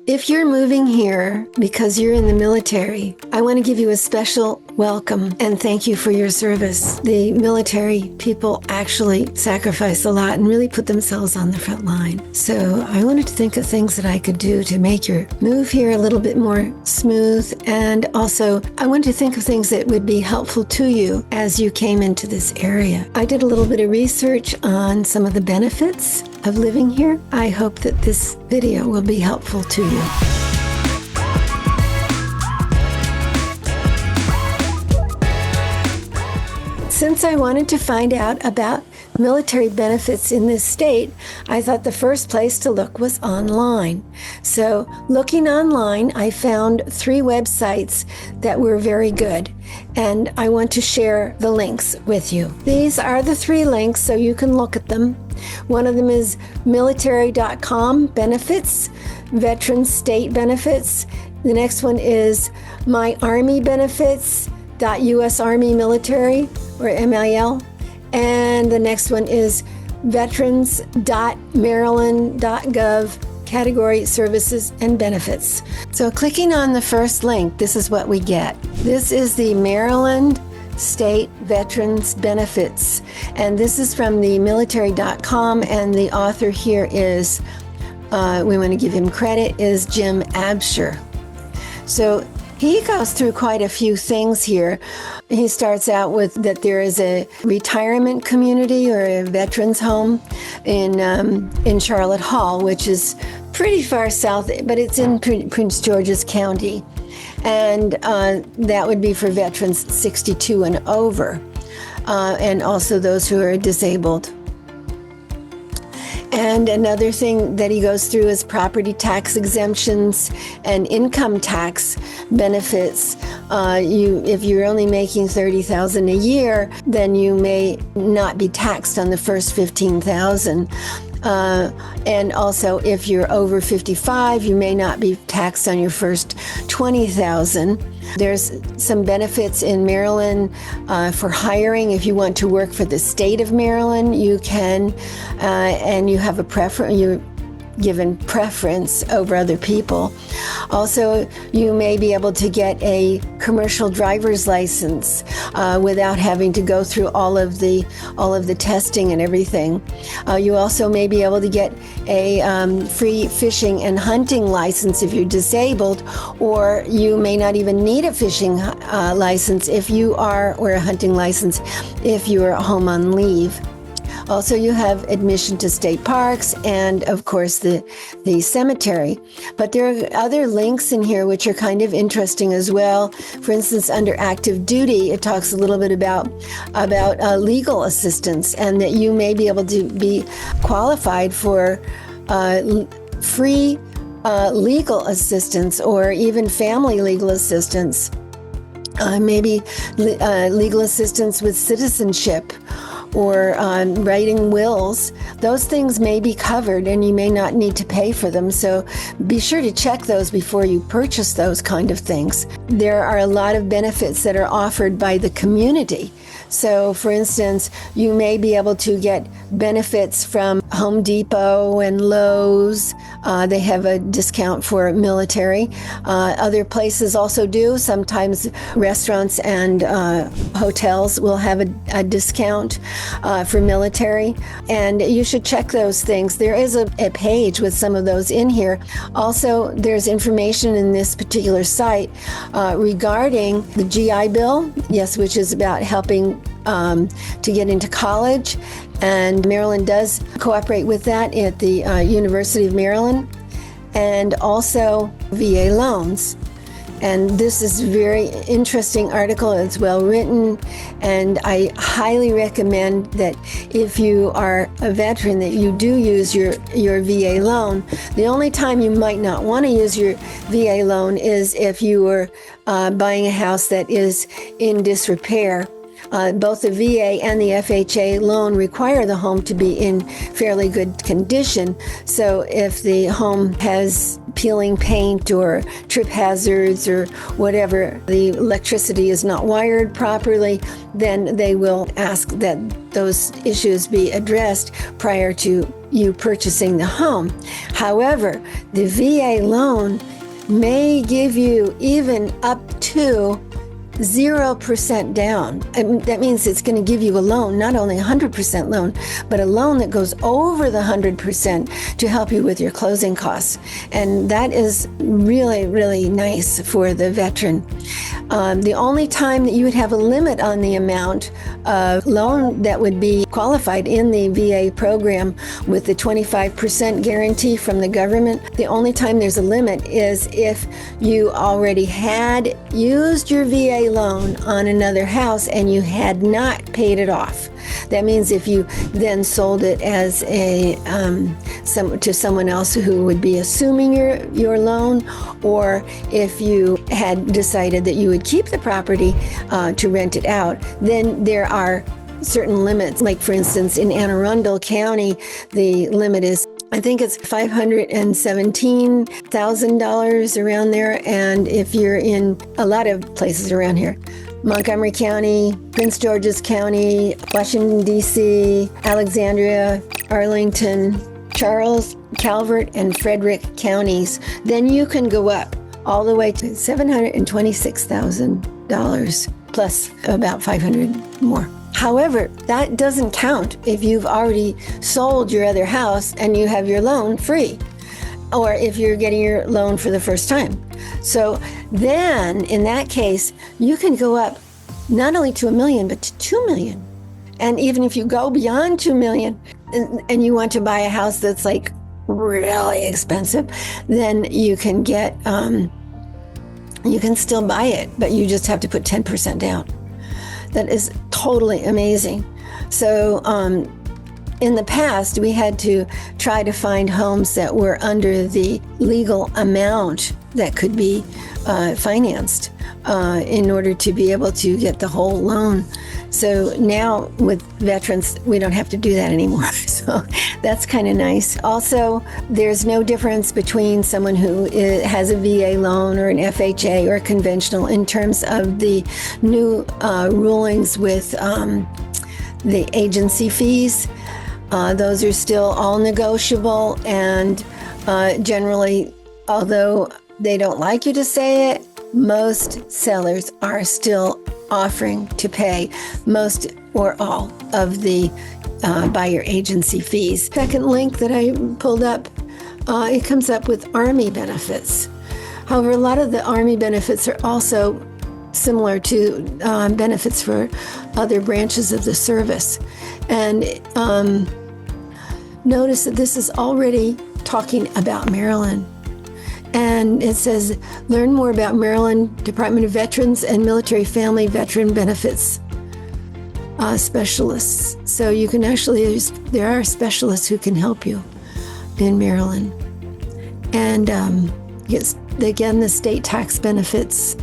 If you're moving here because you're in the military, I want to give you a special welcome and thank you for your service. The military people actually sacrifice a lot and really put themselves on the front line. So I wanted to think of things that I could do to make your move here a little bit more smooth. And also, I wanted to think of things that would be helpful to you as you came into this area. I did a little bit of research on some of the benefits of living here. I hope that this video will be helpful to you. Since I wanted to find out about military benefits in this state, I thought the first place to look was online. So looking online, I found 3 websites that were very good, and I want to share the links with you. These are the 3 links so you can look at them. One of them is military.com benefits, veterans state benefits. The next one is my army benefits, .US Army Military, or MIL. And the next one is Veterans.Maryland.gov, category services and benefits. So clicking on the first link, this is what we get. This is the Maryland State Veterans Benefits. And this is from the military.com, and the author here is, we want to give him credit, is Jim Absher. So he goes through quite a few things here. He starts out with that there is a retirement community or a veterans home in Charlotte Hall, which is pretty far south, but it's in Prince George's County. And that would be for veterans 62 and over, and also those who are disabled. And another thing that he goes through is property tax exemptions and income tax benefits. If you're only making $30,000 a year, then you may not be taxed on the first $15,000. And also, if you're over 55, you may not be taxed on your first $20,000. There's some benefits in Maryland for hiring. If you want to work for the state of Maryland, you can, and you have a preference. You're given preference over other people. Also, you may be able to get a commercial driver's license without having to go through all of the testing and everything. You also may be able to get a free fishing and hunting license if you're disabled, or you may not even need a fishing license if you are, or a hunting license if you are home on leave. Also, you have admission to state parks and, of course, the cemetery. But there are other links in here which are kind of interesting as well. For instance, under active duty, it talks a little bit about legal assistance, and that you may be able to be qualified for free legal assistance, or even family legal assistance. Maybe legal assistance with citizenship, or writing wills. Those things may be covered and you may not need to pay for them. So be sure to check those before you purchase those kind of things. There are a lot of benefits that are offered by the community. So, for instance, you may be able to get benefits from Home Depot and Lowe's. They have a discount for military. Other places also do. Sometimes restaurants and hotels will have a discount for military. And you should check those things. There is a page with some of those in here. Also, there's information in this particular site regarding the GI Bill, yes, which is about helping to get into college, and Maryland does cooperate with that at the University of Maryland, and also VA loans. And this is a very interesting article. It's well written, and I highly recommend that if you are a veteran, that you do use your VA loan. The only time you might not want to use your VA loan is if you were buying a house that is in disrepair, Both the VA and the FHA loan require the home to be in fairly good condition. So if the home has peeling paint or trip hazards or whatever, the electricity is not wired properly, then they will ask that those issues be addressed prior to you purchasing the home. However, the VA loan may give you even up to 0% down. And that means it's going to give you a loan, not only 100% loan, but a loan that goes over the 100% to help you with your closing costs. And that is really, really nice for the veteran. The only time that you would have a limit on the amount of loan that would be qualified in the VA program with the 25% guarantee from the government, the only time there's a limit is if you already had used your VA loan on another house and you had not paid it off. That means if you then sold it as to someone else who would be assuming your loan, or if you had decided that you would keep the property to rent it out, then there are certain limits. Like for instance, in Anne Arundel County, the limit is, I think it's $517,000 around there. And if you're in a lot of places around here, Montgomery County, Prince George's County, Washington, D.C., Alexandria, Arlington, Charles, Calvert, and Frederick counties, then you can go up all the way to $726,000 plus about $500 more. However, that doesn't count if you've already sold your other house and you have your loan free, or if you're getting your loan for the first time. So then, in that case, you can go up not only to $1 million, but to $2 million. And even if you go beyond $2 million and you want to buy a house that's like really expensive, then you can get, you can still buy it, but you just have to put 10% down. That is totally amazing. So in the past, we had to try to find homes that were under the legal amount that could be financed in order to be able to get the whole loan. So now with veterans, we don't have to do that anymore. So that's kind of nice. Also, there's no difference between someone who has a VA loan or an FHA or a conventional in terms of the new rulings with the agency fees. Those are still all negotiable, and generally, although they don't like you to say it, most sellers are still offering to pay most or all of the buyer agency fees. Second link that I pulled up, it comes up with Army benefits. However, a lot of the Army benefits are also similar to benefits for other branches of the service. And notice that this is already talking about Maryland. And it says, learn more about Maryland Department of Veterans and Military Family Veteran Benefits specialists. So you can actually, there are specialists who can help you in Maryland. And again, the state tax benefits,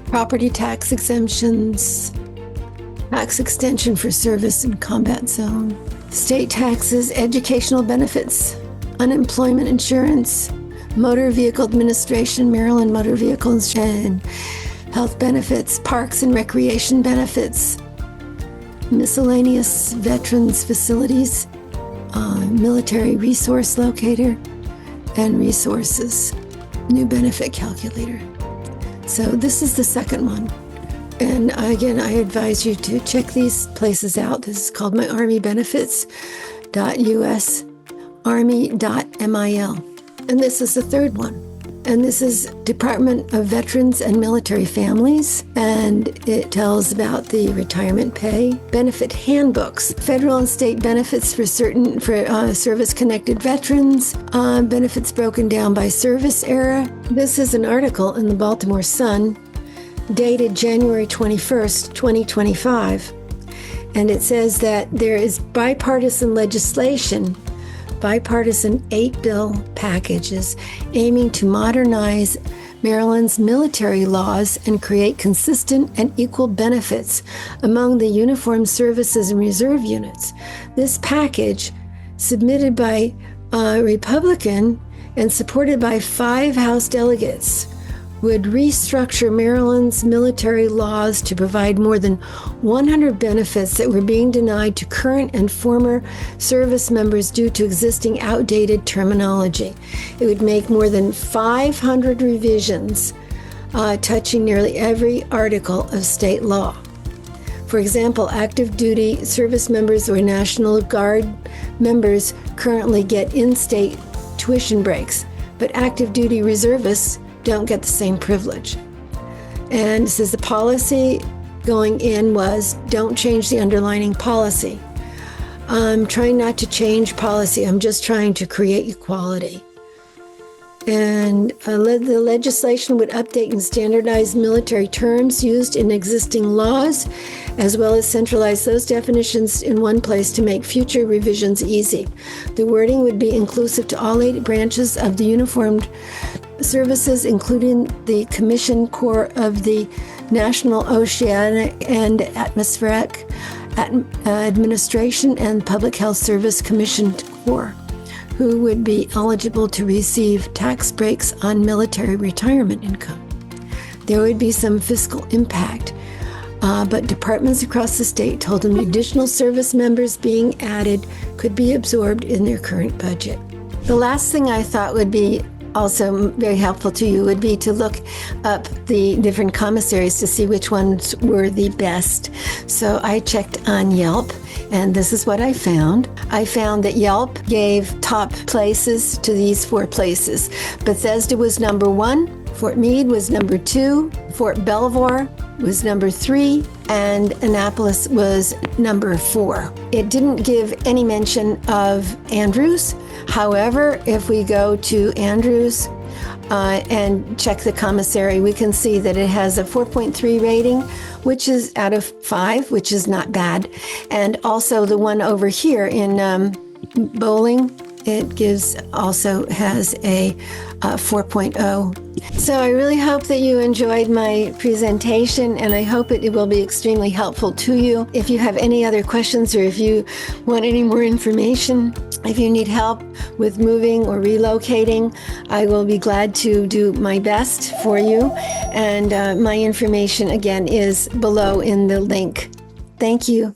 property tax exemptions, tax extension for service in combat zone, state taxes, educational benefits, unemployment insurance, Motor Vehicle Administration, Maryland Motor Vehicles, and health benefits, parks and recreation benefits, miscellaneous veterans facilities, military resource locator, and resources, new benefit calculator. So this is the second one. And again, I advise you to check these places out. This is called my Army Benefits.us, Army.mil. And this is the third one. And this is Department of Veterans and Military Families. And it tells about the retirement pay, benefit handbooks, federal and state benefits for service-connected veterans, benefits broken down by service era. This is an article in the Baltimore Sun dated January 21st, 2025. And it says that there is bipartisan legislation bipartisan 8-bill packages aiming to modernize Maryland's military laws and create consistent and equal benefits among the uniformed services and reserve units. This package, submitted by a Republican and supported by 5 House delegates, would restructure Maryland's military laws to provide more than 100 benefits that were being denied to current and former service members due to existing outdated terminology. It would make more than 500 revisions touching nearly every article of state law. For example, active duty service members or National Guard members currently get in-state tuition breaks, but active duty reservists don't get the same privilege. And it says the policy going in was, don't change the underlying policy. I'm trying not to change policy. I'm just trying to create equality. And the legislation would update and standardize military terms used in existing laws, as well as centralize those definitions in one place to make future revisions easy. The wording would be inclusive to all 8 branches of the uniformed services, including the Commission Corps of the National Oceanic and Atmospheric Administration and Public Health Service Commission Corps, who would be eligible to receive tax breaks on military retirement income. There would be some fiscal impact, but departments across the state told them additional service members being added could be absorbed in their current budget. The last thing I thought would be also very helpful to you would be to look up the different commissaries to see which ones were the best. So I checked on Yelp, and this is what I found. I found that Yelp gave top places to these 4 places. Bethesda was number 1, Fort Meade was number 2, Fort Belvoir was number 3, and Annapolis was number 4. It didn't give any mention of Andrews. However, if we go to Andrews and check the commissary, we can see that it has a 4.3 rating, which is out of 5, which is not bad. And also the one over here in Bowling, it has a 4.0. So I really hope that you enjoyed my presentation, and I hope it will be extremely helpful to you. If you have any other questions, or if you want any more information, if you need help with moving or relocating, I will be glad to do my best for you. And my information, again, is below in the link. Thank you.